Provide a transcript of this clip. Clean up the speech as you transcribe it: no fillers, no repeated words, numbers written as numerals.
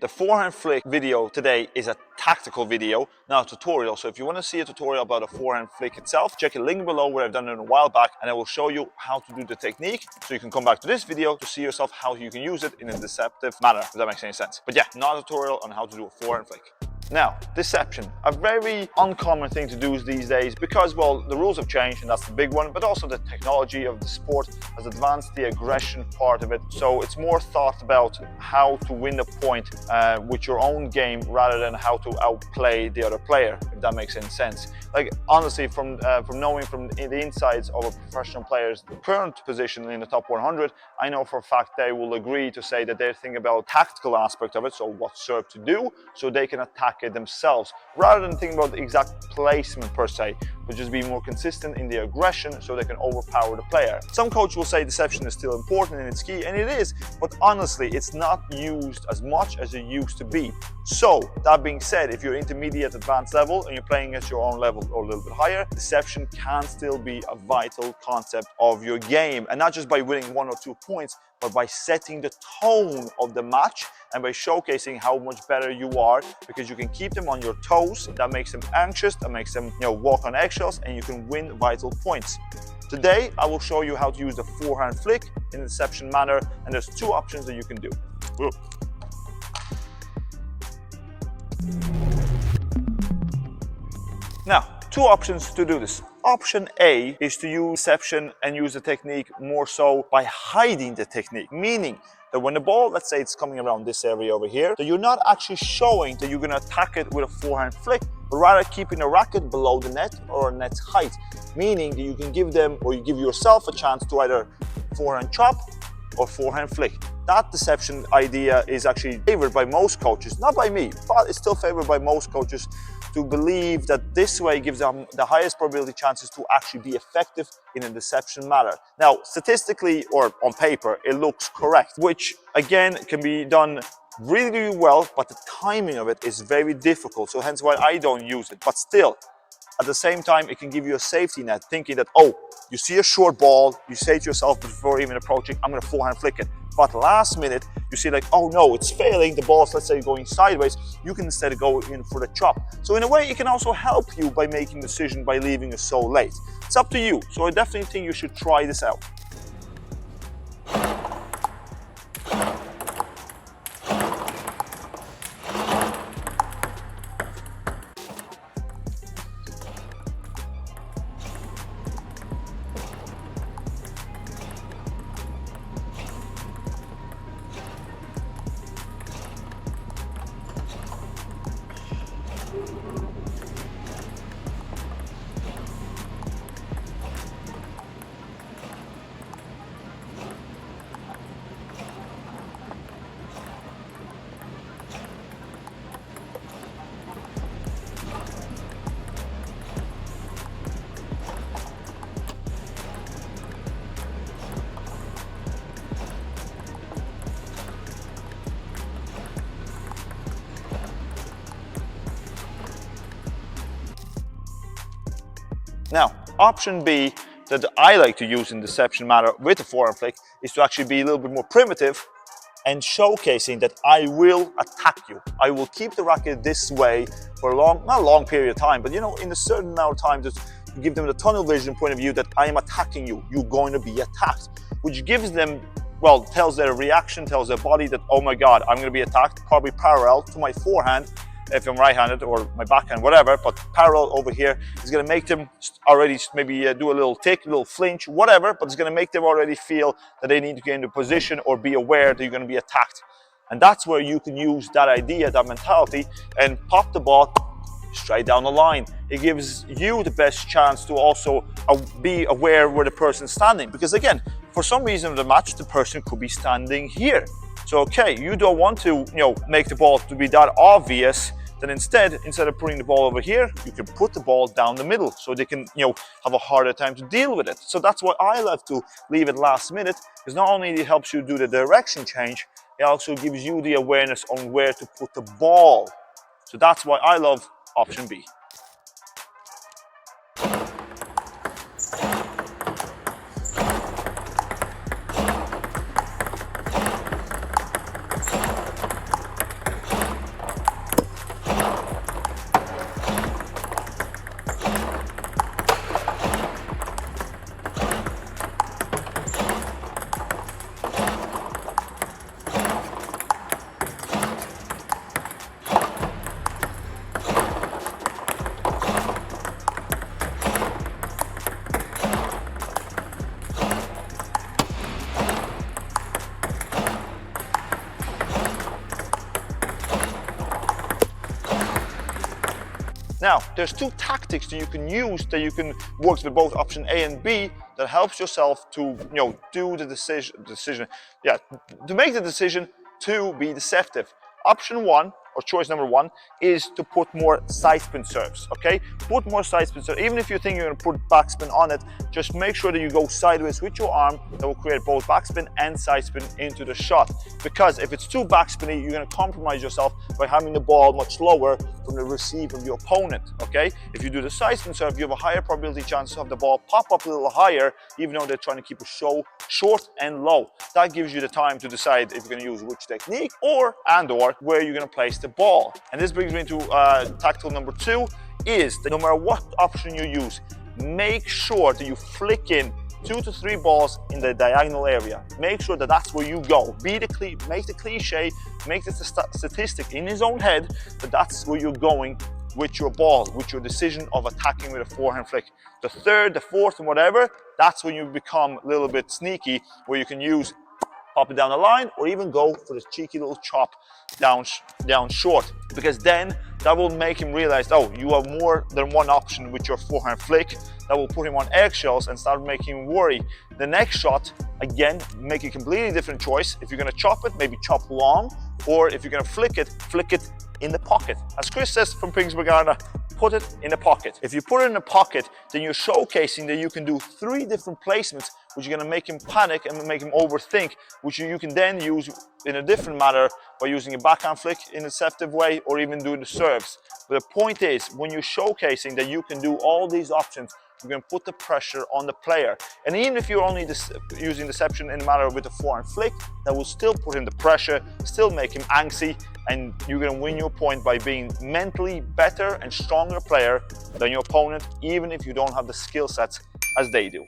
The forehand flick video today is a tactical video, not a tutorial. So if you want to see a tutorial about a forehand flick itself, check the link below where I've done it a while back, and I will show you how to do the technique. So you can come back to this video to see yourself how you can use it in a deceptive manner, if that makes any sense. But yeah, not a tutorial on how to do a forehand flick. Now, deception, a very uncommon thing to do these days because, well, the rules have changed and that's the big one, but also the technology of the sport has advanced the aggression part of it. So it's more thought about how to win the point with your own game rather than how to outplay the other player, if that makes any sense. Like, honestly, from knowing from the insides of a professional player's current position in the top 100, I know for a fact they will agree to say that they're thinking about tactical aspect of it, so what serve to do, so they can attack it themselves, rather than thinking about the exact placement per se, but just be more consistent in the aggression so they can overpower the player. Some coaches will say deception is still important and it's key, and it is, but honestly, it's not used as much as it used to be. So, that being said, if you're intermediate advanced level and you're playing at your own level or a little bit higher, deception can still be a vital concept of your game, and not just by winning 1 or 2 points, but by setting the tone of the match and by showcasing how much better you are, because you can keep them on your toes. That makes them anxious, that makes them, walk on eggshells, and you can win vital points. Today, I will show you how to use the forehand flick in a deception manner, and there's 2 options that you can do. Now, 2 options to do this. Option A is to use deception and use the technique more so by hiding the technique, meaning that when the ball, let's say it's coming around this area over here, that you're not actually showing that you're going to attack it with a forehand flick, but rather keeping the racket below the net or net's height, meaning that you can give them, or you give yourself a chance to either forehand chop or forehand flick. That deception idea is actually favored by most coaches, not by me, but it's still favored by most coaches, to believe that this way gives them the highest probability chances to actually be effective in a deception manner. Now, statistically or on paper, it looks correct, which again can be done really, really well, but the timing of it is very difficult. So hence why I don't use it. But still, at the same time, it can give you a safety net, thinking that, oh, you see a short ball, you say to yourself before even approaching, I'm going to forehand flick it. But last minute, you see like, oh no, it's failing, the ball's, let's say, going sideways, you can instead go in for the chop. So in a way, it can also help you by making a decision by leaving it so late. It's up to you. So I definitely think you should try this out. Now, option B that I like to use in deception manner with the forehand flick is to actually be a little bit more primitive and showcasing that I will attack you. I will keep the racket this way for a long, not a long period of time, but in a certain amount of time to give them the tunnel vision point of view that I am attacking you. You're going to be attacked, which gives them, well, tells their reaction, tells their body that, oh my God, I'm going to be attacked, probably parallel to my forehand, if I'm right-handed, or my backhand, whatever, but parallel over here is going to make them already maybe do a little tick, a little flinch, whatever, but it's going to make them already feel that they need to get into position or be aware that you're going to be attacked. And that's where you can use that idea, that mentality, and pop the ball straight down the line. It gives you the best chance to also be aware where the person's standing, because again, for some reason of the match, the person could be standing here. So, okay, you don't want to, make the ball to be that obvious. Then instead of putting the ball over here, you can put the ball down the middle so they can, have a harder time to deal with it. So that's why I love to leave it last minute, because not only it helps you do the direction change, it also gives you the awareness on where to put the ball. So that's why I love option B. Now, there's two tactics that you can use that you can work with both option A and B that helps yourself to, do the decision, to make the decision to be deceptive. Option one, or choice number one, is to put more side spin serves, okay? Put more side spin serves. Even if you think you're gonna put backspin on it, just make sure that you go sideways with your arm. That will create both backspin and side spin into the shot. Because if it's too backspinny, you're gonna compromise yourself by having the ball much lower from the receive of your opponent, okay? If you do the side spin serve, you have a higher probability chance of the ball pop up a little higher, even though they're trying to keep it short and low. That gives you the time to decide if you're gonna use which technique or where you're gonna place the ball. And this brings me to tactical number two, is that no matter what option you use, make sure that you flick in 2 to 3 balls in the diagonal area. Make sure that that's where you go. Make the cliche, make the statistic in his own head that that's where you're going with your ball, with your decision of attacking with a forehand flick. The third, the fourth, and whatever, that's when you become a little bit sneaky, where you can use pop it down the line, or even go for this cheeky little chop down short, because then that will make him realize, oh, you have more than one option with your forehand flick. That will put him on eggshells and start making him worry. The next shot, again, make a completely different choice. If you're gonna chop it, maybe chop long, or if you're gonna flick it in the pocket. As Chris says from Pingsburg, put it in the pocket. If you put it in the pocket, then you're showcasing that you can do 3 different placements, which are gonna make him panic and make him overthink, which you can then use in a different manner by using a backhand flick in a deceptive way, or even doing the serves. But the point is, when you're showcasing that you can do all these options, you're going to put the pressure on the player. And even if you're only using deception in a matter with a forehand flick, that will still put him the pressure, still make him angsty, and you're going to win your point by being mentally better and stronger player than your opponent, even if you don't have the skill sets as they do.